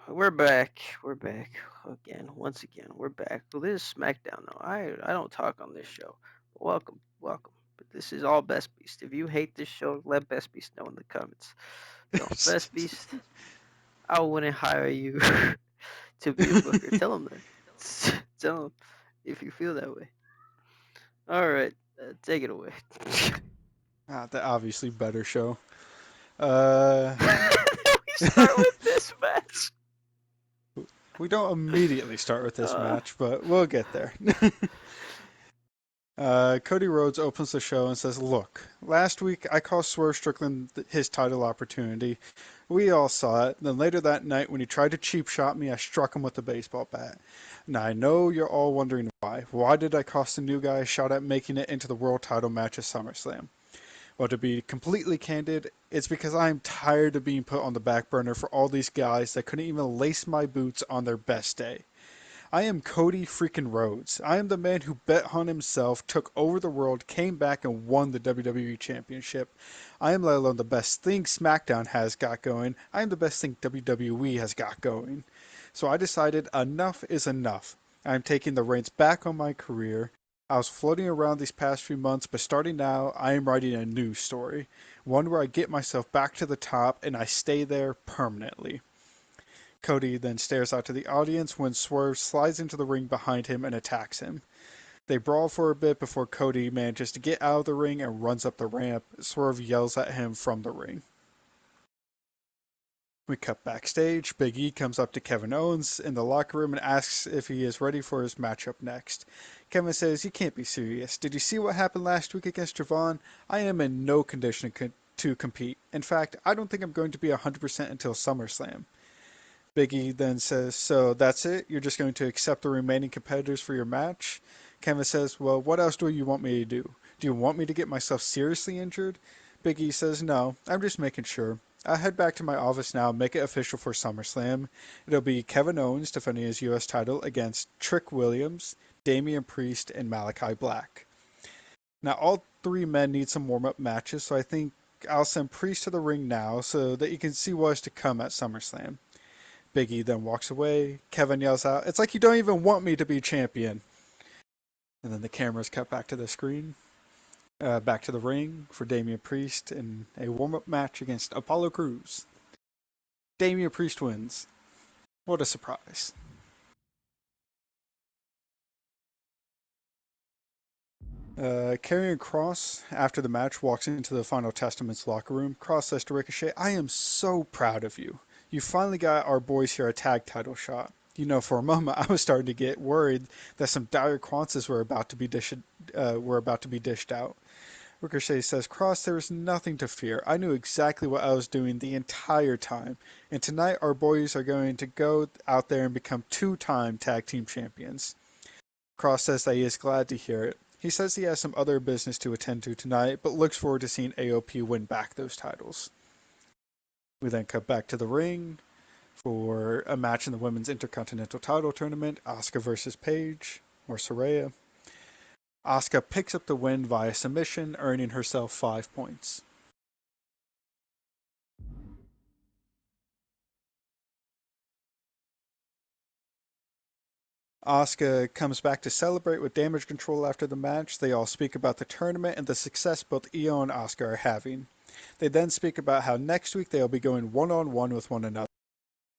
We're back. We're back again. Once again, we're back. Well, this is SmackDown now. I don't talk on this show. Welcome, welcome. But this is all Best Beast. If you hate this show, let Best Beast know in the comments. Tell him, Best Beast, I wouldn't hire you to be a booker. Tell him that. Tell him if you feel that way. All right, take it away. The obviously better show. Uh, We start with this match. we don't immediately start with this Uh, match, but we'll get there. Cody Rhodes opens the show and says, "Look, last week I cost Swerve Strickland his title opportunity. We all saw it. Then later that night, when he tried to cheap shot me, I struck him with a baseball bat. Now I know you're all wondering why. Why did I cost the new guy a shot at making it into the world title match at SummerSlam? Well, to be completely candid, it's because I'm tired of being put on the back burner for all these guys that couldn't even lace my boots on their best day. I am Cody freaking Rhodes. I am the man who bet on himself, took over the world, came back and won the WWE Championship. I am let alone the best thing SmackDown has got going. I am the best thing WWE has got going. So I decided enough is enough. I am taking the reins back on my career. I was floating around these past few months, but starting now, I am writing a new story. One where I get myself back to the top and I stay there permanently. Cody then stares out to the audience when Swerve slides into the ring behind him and attacks him. They brawl for a bit before Cody manages to get out of the ring and runs up the ramp. Swerve yells at him from the ring. We cut backstage. Big E comes up to Kevin Owens in the locker room and asks if he is ready for his matchup next. Kevin says, "You can't be serious. Did you see what happened last week against Javon? I am in no condition to compete. In fact, I don't think I'm going to be 100% until SummerSlam." Biggie then says, "So that's it? You're just going to accept the remaining competitors for your match?" Kevin says, "Well, what else do you want me to do? Do you want me to get myself seriously injured?" Biggie says, "No, I'm just making sure. I'll head back to my office now and make it official for SummerSlam. It'll be Kevin Owens defending his U.S. title against Trick Williams, Damian Priest, and Malachi Black." Now, all three men need some warm up matches, so I think I'll send Priest to the ring now so that you can see what is to come at SummerSlam. Biggie then walks away. Kevin yells out, "It's like you don't even want me to be champion." And then the cameras cut back to the screen, back to the ring for Damian Priest in a warm up match against Apollo Crews. Damian Priest wins. What a surprise. Karrion Kross, after the match, walks into the Final Testament's locker room. Kross says to Ricochet, "I am so proud of you. You finally got our boys here a tag title shot. You know, for a moment, I was starting to get worried that some dire quances were about to be dished out." Ricochet says, "Cross, there is nothing to fear. I knew exactly what I was doing the entire time. And tonight, our boys are going to go out there and become two-time tag team champions." Cross says that he is glad to hear it. He says he has some other business to attend to tonight, but looks forward to seeing AOP win back those titles. We then cut back to the ring for a match in the Women's Intercontinental Title Tournament, Asuka versus Paige, or Saraya. Asuka picks up the win via submission, earning herself 5 points. Asuka comes back to celebrate with Damage Control after the match. They all speak about the tournament and the success both Io and Asuka are having. They then speak about how next week they'll be going one-on-one with one another.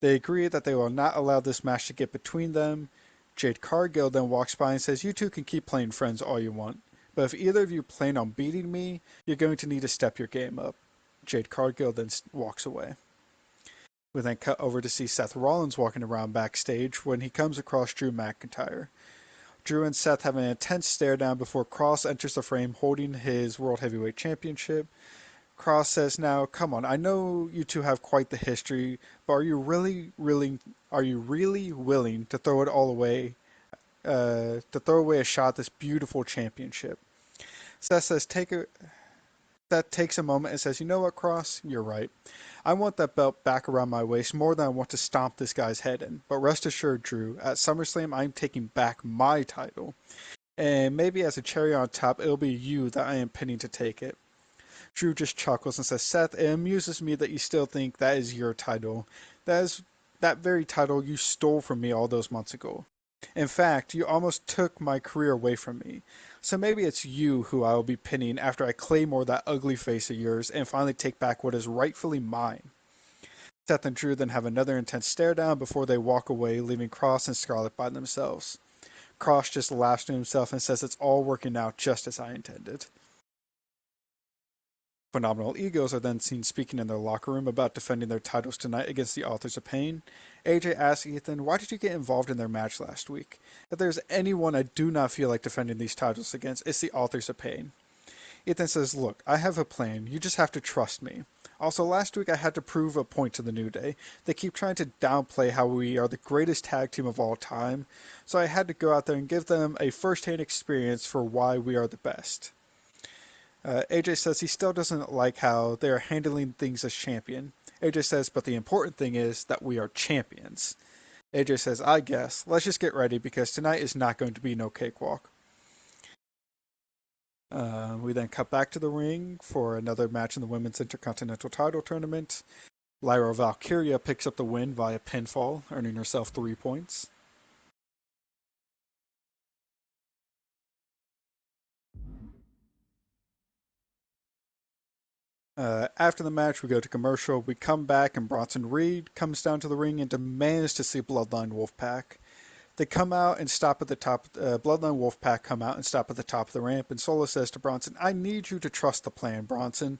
They agree that they will not allow this match to get between them. Jade Cargill then walks by and says, "You two can keep playing friends all you want, but if either of you plan on beating me, you're going to need to step your game up." Jade Cargill then walks away. We then cut over to see Seth Rollins walking around backstage when he comes across Drew McIntyre. Drew and Seth have an intense stare down before Cross enters the frame holding his World Heavyweight Championship. Cross says, "Now, come on, I know you two have quite the history, but are you really willing to throw it all away, to throw away a shot at this beautiful championship?" Seth says, Seth takes a moment and says, "You know what, Cross? You're right. I want that belt back around my waist more than I want to stomp this guy's head in. But rest assured, Drew, at SummerSlam, I'm taking back my title. And maybe as a cherry on top, it'll be you that I am pinning to take it." Drew just chuckles and says, "Seth, it amuses me that you still think that is your title. That is that very title you stole from me all those months ago. In fact, you almost took my career away from me. So maybe it's you who I will be pinning after I claymore that ugly face of yours and finally take back what is rightfully mine. Seth and Drew then have another intense stare down before they walk away, leaving Cross and Scarlett by themselves. Cross just laughs to himself and says it's all working out just as I intended. Phenomenal Egos are then seen speaking in their locker room about defending their titles tonight against the Authors of Pain. AJ asks Ethan, why did you get involved in their match last week? If there's anyone I do not feel like defending these titles against, it's the Authors of Pain. Ethan says, look, I have a plan. You just have to trust me. Also, last week I had to prove a point to the New Day. They keep trying to downplay how we are the greatest tag team of all time, so I had to go out there and give them a first-hand experience for why we are the best. AJ says he still doesn't like how they are handling things as champion. AJ says, but the important thing is that we are champions. AJ says, I guess. Let's just get ready because tonight is not going to be no cakewalk. We then cut back to the ring for another match in the Women's Intercontinental Title Tournament. Lyra Valkyria picks up the win via pinfall, earning herself 3 points. After the match, we go to commercial. We come back, and Bronson Reed comes down to the ring and demands to see Bloodline Wolfpack. They come out and stop at the top. Bloodline Wolfpack come out and stop at the top of the ramp, and Solo says to Bronson, I need you to trust the plan, Bronson.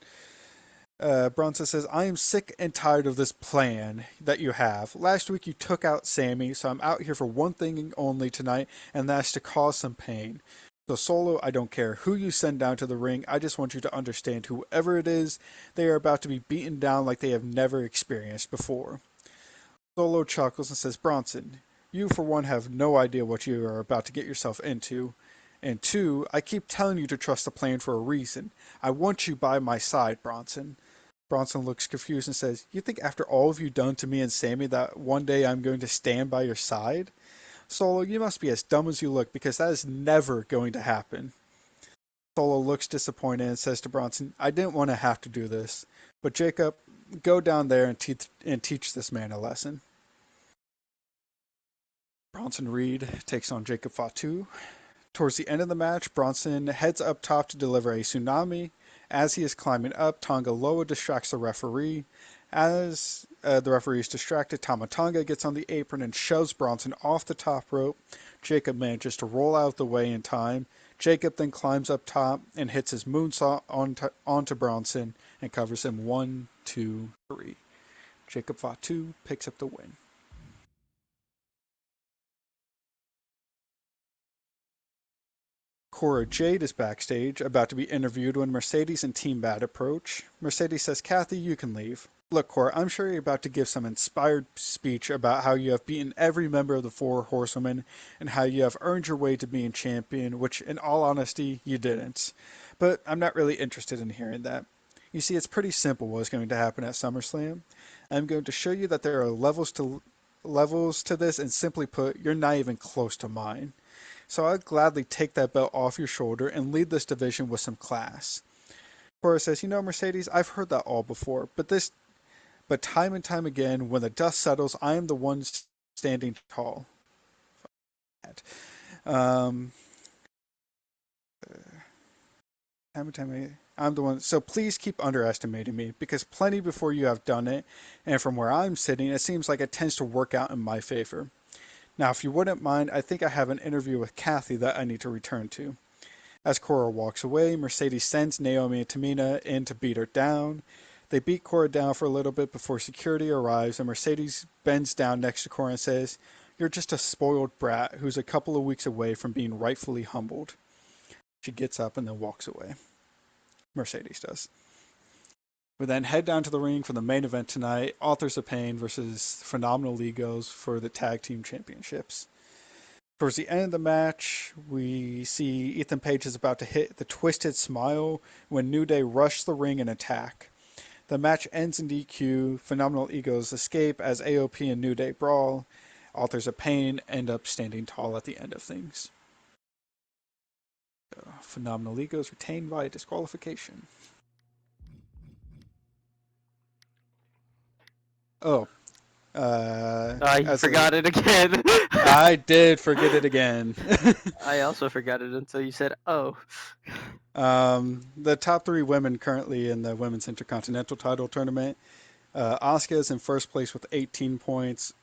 Bronson says, I am sick and tired of this plan that you have. Last week you took out Sammy, so I'm out here for one thing only tonight, and that's to cause some pain. So, Solo, I don't care who you send down to the ring. I just want you to understand whoever it is, they are about to be beaten down like they have never experienced before. Solo chuckles and says, Bronson, you for one have no idea what you are about to get yourself into. And two, I keep telling you to trust the plan for a reason. I want you by my side, Bronson. Bronson looks confused and says, you think after all of you done to me and Sammy that one day I'm going to stand by your side? Solo, you must be as dumb as you look because that is never going to happen. Solo looks disappointed and says to Bronson, I didn't want to have to do this, but Jacob, go down there and teach this man a lesson. Bronson Reed takes on Jacob Fatu. Towards the end of the match, Bronson heads up top to deliver a tsunami. As he is climbing up, Tonga Loa distracts the referee. As the referee is distracted, Tama Tonga gets on the apron and shoves Bronson off the top rope. Jacob manages to roll out of the way in time. Jacob then climbs up top and hits his moonsault onto Bronson and covers him 1, 2, 3. Jacob Fatu picks up the win. Cora Jade is backstage, about to be interviewed when Mercedes and Team Bad approach. Mercedes says, Kathy, you can leave. Look, Cora, I'm sure you're about to give some inspired speech about how you have beaten every member of the Four Horsewomen and how you have earned your way to being champion, which, in all honesty, you didn't. But I'm not really interested in hearing that. You see, it's pretty simple what's going to happen at SummerSlam. I'm going to show you that there are levels to this, and simply put, you're not even close to mine. So I'd gladly take that belt off your shoulder and lead this division with some class. Cora says, Mercedes, I've heard that all before, but time and time again, when the dust settles, I am the one standing tall. Um, time and time again, I'm the one. So please keep underestimating me, because plenty before you have done it, and from where I'm sitting, it seems like it tends to work out in my favor. Now, if you wouldn't mind, I think I have an interview with Kathy that I need to return to. As Cora walks away, Mercedes sends Naomi and Tamina in to beat her down. They beat Cora down for a little bit before security arrives, and Mercedes bends down next to Cora and says, You're just a spoiled brat who's a couple of weeks away from being rightfully humbled. She gets up and then walks away. Mercedes does. We then head down to the ring for the main event tonight, Authors of Pain versus Phenomenal Egos for the Tag Team Championships. Towards the end of the match, we see Ethan Page is about to hit the Twisted Smile when New Day rush the ring and attack. The match ends in DQ. Phenomenal Egos escape as AOP and New Day brawl. Authors of Pain end up standing tall at the end of things. Phenomenal Egos retained by disqualification. Oh, I As a forgot it again. I did forget it again. I also forgot it until you said, "Oh." The top three women currently in the women's intercontinental title tournament. Asuka is in first place with 18 points.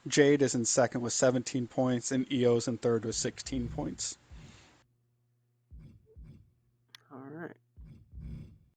Jade is in second with 17 points, and Io is in third with 16 points.